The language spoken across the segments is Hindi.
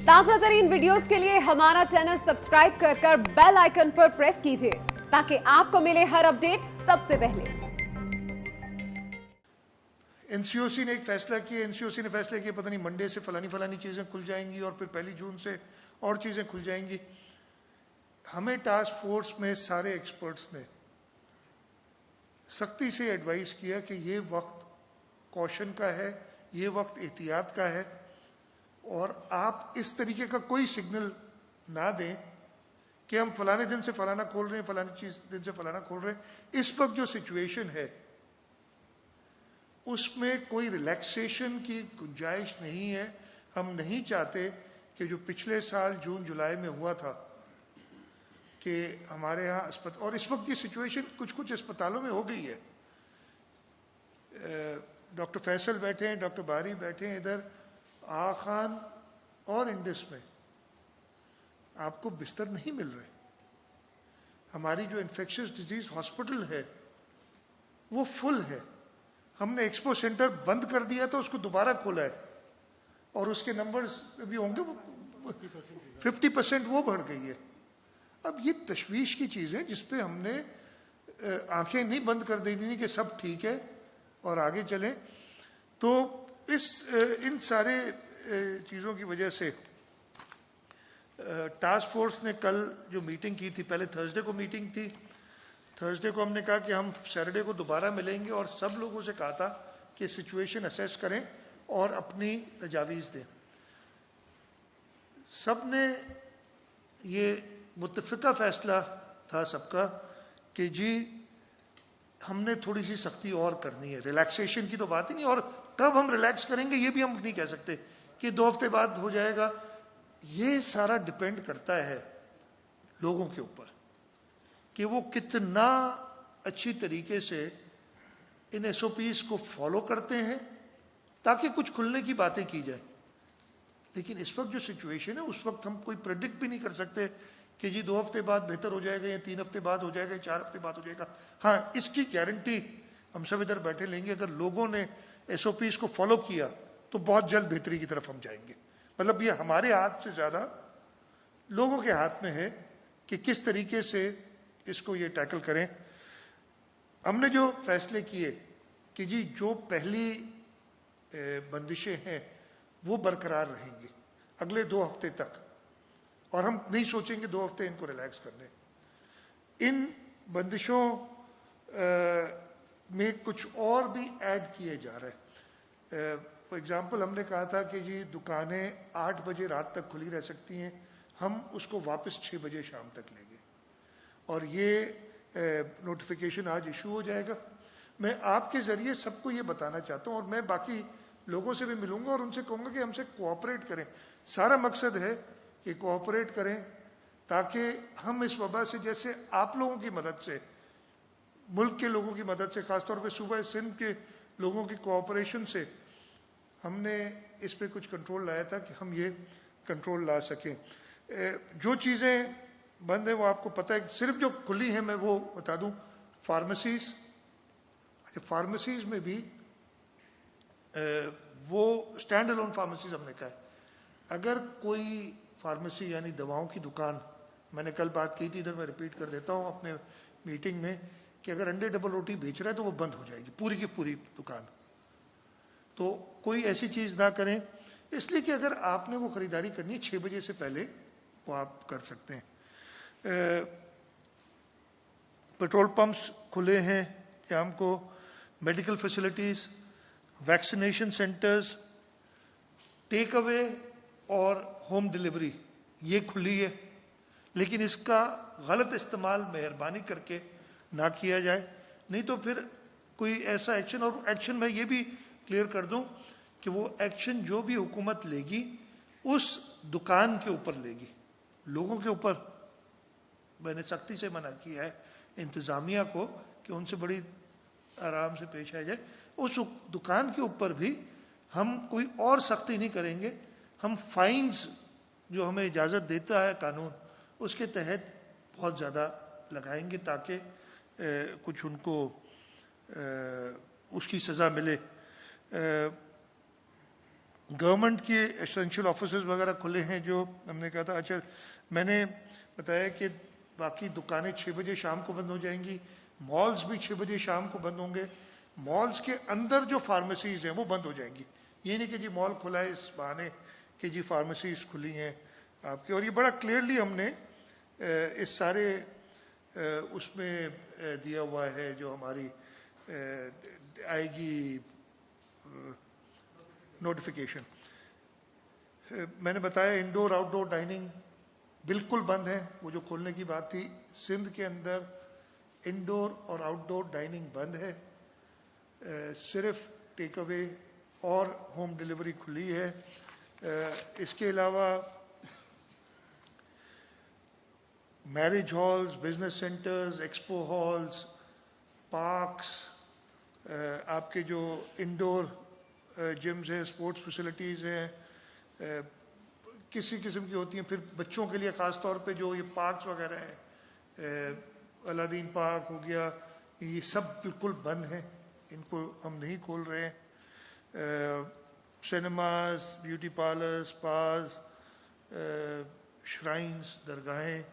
ताजा तरीन वीडियोस के लिए हमारा चैनल सब्सक्राइब कर बेल आइकन पर प्रेस कीजिए ताकि आपको मिले हर अपडेट सबसे पहले। एनसीओसी ने एक फैसला किया। एनसीओसी ने फैसला किया पता नहीं मंडे से फलानी चीज़ें खुल जाएंगी और फिर 1 जून से और चीज़ें खुल जाएंगी। हमें टास्क फोर्स में सारे एक्सपर्ट्स ने सख्ती से एडवाइस किया कि ये वक्त कॉशन का है, ये वक्त एहतियात का है और आप इस तरीके का कोई सिग्नल ना दें कि हम फलाने दिन से फलाना खोल रहे हैं, फलानी चीज दिन से फलाना खोल रहे हैं। इस वक्त जो सिचुएशन है उसमें कोई रिलैक्सेशन की गुंजाइश नहीं है। हम नहीं चाहते कि जो पिछले साल जून जुलाई में हुआ था कि हमारे यहाँ अस्पताल, और इस वक्त की सिचुएशन कुछ अस्पतालों में हो गई है। डॉक्टर फैसल बैठे हैं, डॉक्टर बारी बैठे हैं, इधर आगा खान और इंडस में आपको बिस्तर नहीं मिल रहे। हमारी जो इन्फेक्शियस डिजीज हॉस्पिटल है वो फुल है। हमने एक्सपो सेंटर बंद कर दिया तो उसको दोबारा खोला है और उसके नंबर्स भी होंगे 50% वो बढ़ गई है। अब ये तशवीश की चीज़ है जिसपे हमने आंखें नहीं बंद कर देनी कि सब ठीक है और आगे चलें। तो इन सारे चीज़ों की वजह से टास्क फोर्स ने कल जो मीटिंग की थी, पहले थर्सडे को मीटिंग थी, थर्सडे को हमने कहा कि हम सैटरडे को दोबारा मिलेंगे और सब लोगों से कहा था कि सिचुएशन असेस करें और अपनी तजावीज़ दें। सब ने ये मुत्तफ़िका फैसला था सबका कि जी हमने थोड़ी सी सख्ती और करनी है। रिलैक्सेशन की तो बात ही नहीं, और कब हम रिलैक्स करेंगे ये भी हम नहीं कह सकते कि 2 हफ्ते बाद हो जाएगा। ये सारा डिपेंड करता है लोगों के ऊपर कि वो कितना अच्छी तरीके से इन एसओपीज को फॉलो करते हैं ताकि कुछ खुलने की बातें की जाए। लेकिन इस वक्त जो सिचुएशन है उस वक्त हम कोई प्रेडिक्ट भी नहीं कर सकते कि जी 2 हफ्ते बाद बेहतर हो जाएगा या 3 हफ्ते बाद हो जाएगा या 4 हफ्ते बाद हो जाएगा। हाँ, इसकी गारंटी हम सब इधर बैठे लेंगे। अगर लोगों ने एसओपीज को फॉलो किया तो बहुत जल्द बेहतरी की तरफ हम जाएंगे। मतलब ये हमारे हाथ से ज़्यादा लोगों के हाथ में है कि किस तरीके से इसको ये टैकल करें। हमने जो फैसले किए कि जी जो पहली बंदिशें हैं वो बरकरार रहेंगी अगले 2 हफ्ते तक, और हम नहीं सोचेंगे 2 हफ्ते इनको रिलैक्स करने। इन बंदिशों में कुछ और भी ऐड किए जा रहे हैं। फॉर एग्जांपल हमने कहा था कि जी दुकानें 8 बजे रात तक खुली रह सकती हैं, हम उसको वापस 6 बजे शाम तक लेंगे और ये नोटिफिकेशन आज इशू हो जाएगा। मैं आपके ज़रिए सबको ये बताना चाहता हूँ और मैं बाकी लोगों से भी मिलूंगा और उनसे कहूँगा कि हमसे कोऑपरेट करें। सारा मकसद है कि कोऑपरेट करें ताकि हम इस वबा से, जैसे आप लोगों की मदद से, मुल्क के लोगों की मदद से, ख़ासतौर पे सूबा सिंध के लोगों की कोऑपरेशन से हमने इस पे कुछ कंट्रोल लाया था कि हम ये कंट्रोल ला सकें। जो चीज़ें बंद हैं वो आपको पता है। सिर्फ जो खुली हैं मैं वो बता दूं, फार्मेसीज़। अच्छा, फार्मेसीज़ में भी वो स्टैंड अलोन फार्मेसीज़ हमने कहा है। अगर कोई फार्मेसी यानी दवाओं की दुकान, मैंने कल बात की थी, इधर मैं रिपीट कर देता हूँ अपने मीटिंग में, कि अगर अंडे डबल रोटी बेच रहा है तो वो बंद हो जाएगी पूरी की पूरी दुकान। तो कोई ऐसी चीज़ ना करें, इसलिए कि अगर आपने वो ख़रीदारी करनी है 6 बजे से पहले वो आप कर सकते हैं। पेट्रोल पंप्स खुले हैं शाम को, medical facilities, vaccination centres, take away और होम डिलीवरी ये खुली है। लेकिन इसका गलत इस्तेमाल मेहरबानी करके ना किया जाए, नहीं तो फिर कोई ऐसा एक्शन, और एक्शन में ये भी क्लियर कर दूं कि वो एक्शन जो भी हुकूमत लेगी उस दुकान के ऊपर लेगी, लोगों के ऊपर मैंने सख्ती से मना किया है इंतज़ामिया को कि उनसे बड़ी आराम से पेश आ जाए। उस दुकान के ऊपर भी हम कोई और सख्ती नहीं करेंगे। हम फाइन्स जो हमें इजाज़त देता है कानून उसके तहत बहुत ज़्यादा लगाएंगे ताकि कुछ उनको उसकी सज़ा मिले। गवर्नमेंट के एसेंशियल ऑफिसेज वगैरह खुले हैं जो हमने कहा था। अच्छा, मैंने बताया कि बाकी दुकानें 6 बजे शाम को बंद हो जाएंगी, मॉल्स भी 6 बजे शाम को बंद होंगे। मॉल्स के अंदर जो फार्मेसीज हैं वो बंद हो जाएंगी। ये नहीं कि जी मॉल खुला है इस बहाने कि जी फार्मेसीज खुली हैं आपकी। और ये बड़ा क्लियरली हमने इस सारे उसमें दिया हुआ है जो हमारी आएगी नोटिफिकेशन। मैंने बताया इंडोर आउटडोर डाइनिंग बिल्कुल बंद है। वो जो खोलने की बात थी, सिंध के अंदर इंडोर और आउटडोर डाइनिंग बंद है, सिर्फ टेक अवे और होम डिलीवरी खुली है। इसके अलावा marriage halls, business centres, expo halls, parks, आपके जो इंडोर जिम्स हैं, स्पोर्ट्स फैसिलिटीज़ हैं, किसी किस्म की होती हैं। फिर बच्चों के लिए ख़ास तौर पे जो ये पार्क्स वगैरह हैं, अलादीन पार्क हो गया, ये सब बिल्कुल बंद हैं, इनको हम नहीं खोल रहे हैं। Cinemas, beauty parlour, spas, shrines, दरगाहें,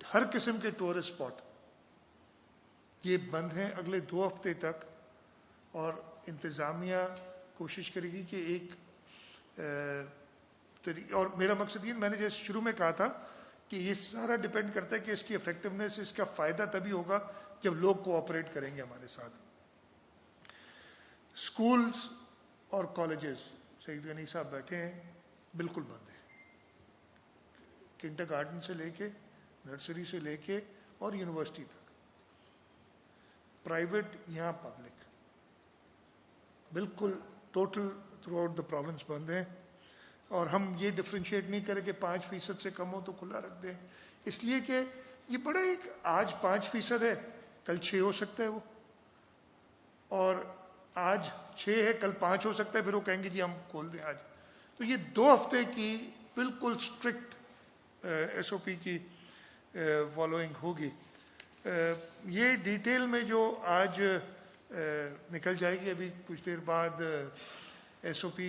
हर किस्म के टूरिस्ट स्पॉट ये बंद हैं अगले 2 हफ्ते तक। और इंतज़ामिया कोशिश करेगी कि एक और मेरा मकसद ये, मैंने जैसे शुरू में कहा था कि ये सारा डिपेंड करता है कि इसकी इफेक्टिवनेस, इसका फ़ायदा तभी होगा जब लोग कोऑपरेट करेंगे हमारे साथ। स्कूल्स और कॉलेजेस, सईद गनी साहब बैठे हैं, बिल्कुल बंद है। किंडरगार्टन से लेके, नर्सरी से लेके और यूनिवर्सिटी तक, प्राइवेट यहाँ पब्लिक, बिल्कुल total through out the province बंद है। और हम ये डिफ्रेंशिएट नहीं करें कि 5% से कम हो तो खुला रख दें, इसलिए कि ये बड़ा एक, आज 5% है, कल 6 हो सकता है वो, और आज 6 है, कल 5 हो सकता है, फिर वो कहेंगे जी हम खोल दें आज। तो ये 2 हफ्ते की बिल्कुल स्ट्रिक्ट SOP की फॉलोइंग होगी। ये डिटेल में जो आज निकल जाएगी अभी कुछ देर बाद SOP,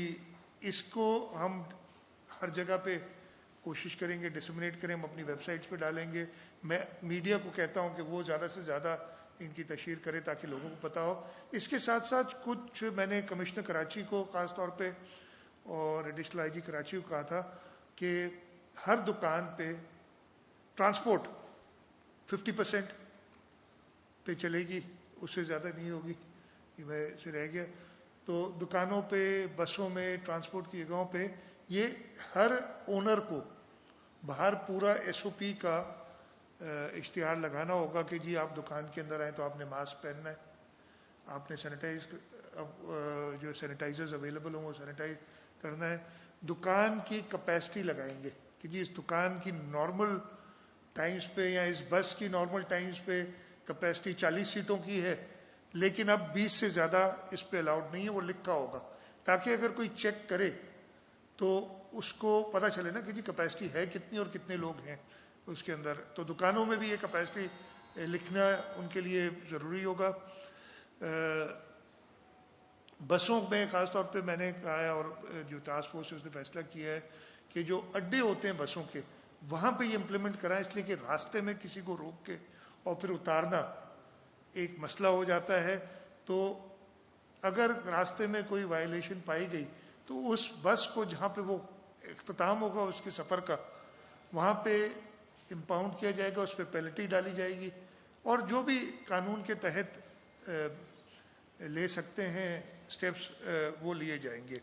इसको हम हर जगह पे कोशिश करेंगे डिसमिनेट करें, हम अपनी वेबसाइट्स पे डालेंगे। मैं मीडिया को कहता हूँ कि वो ज़्यादा से ज़्यादा इनकी तशहीर करे ताकि लोगों को पता हो। इसके साथ साथ कुछ मैंने कमिश्नर कराची को ख़ास तौर पे और एडिशनल IG कराची को कहा था कि हर दुकान पे ट्रांसपोर्ट 50% पे चलेगी, उससे ज़्यादा नहीं होगी, ये मैं से रह गया। तो दुकानों पे, बसों में, ट्रांसपोर्ट की जगहों पे ये हर ओनर को बाहर पूरा SOP का इश्तिहार लगाना होगा कि जी आप दुकान के अंदर आए तो आपने मास्क पहनना है, आपने जो सैनिटाइजर्स अवेलेबल हों वो सैनिटाइज करना है। दुकान की कैपेसिटी लगाएंगे कि जी इस दुकान की नॉर्मल टाइम्स पे या इस बस की नॉर्मल टाइम्स पे कैपेसिटी 40 सीटों की है, लेकिन अब 20 से ज़्यादा इस पे अलाउड नहीं है, वो लिखा होगा, ताकि अगर कोई चेक करे तो उसको पता चले ना कि जी कैपेसिटी है कितनी और कितने लोग हैं उसके अंदर। तो दुकानों में भी ये कैपेसिटी लिखना उनके लिए ज़रूरी होगा। बसों में ख़ास तौर पे मैंने कहा है और जो टास्क फोर्स उसने फैसला किया है कि जो अड्डे होते हैं बसों के, वहाँ पे ये इम्प्लीमेंट कराएं, इसलिए कि रास्ते में किसी को रोक के और फिर उतारना एक मसला हो जाता है। तो अगर रास्ते में कोई वायलेशन पाई गई तो उस बस को जहाँ पे वो इख्तिताम होगा उसके सफ़र का, वहाँ पे इम्पाउंड किया जाएगा, उस पर पेनल्टी डाली जाएगी और जो भी कानून के तहत ले सकते हैं स्टेप्स वो लिए जाएंगे।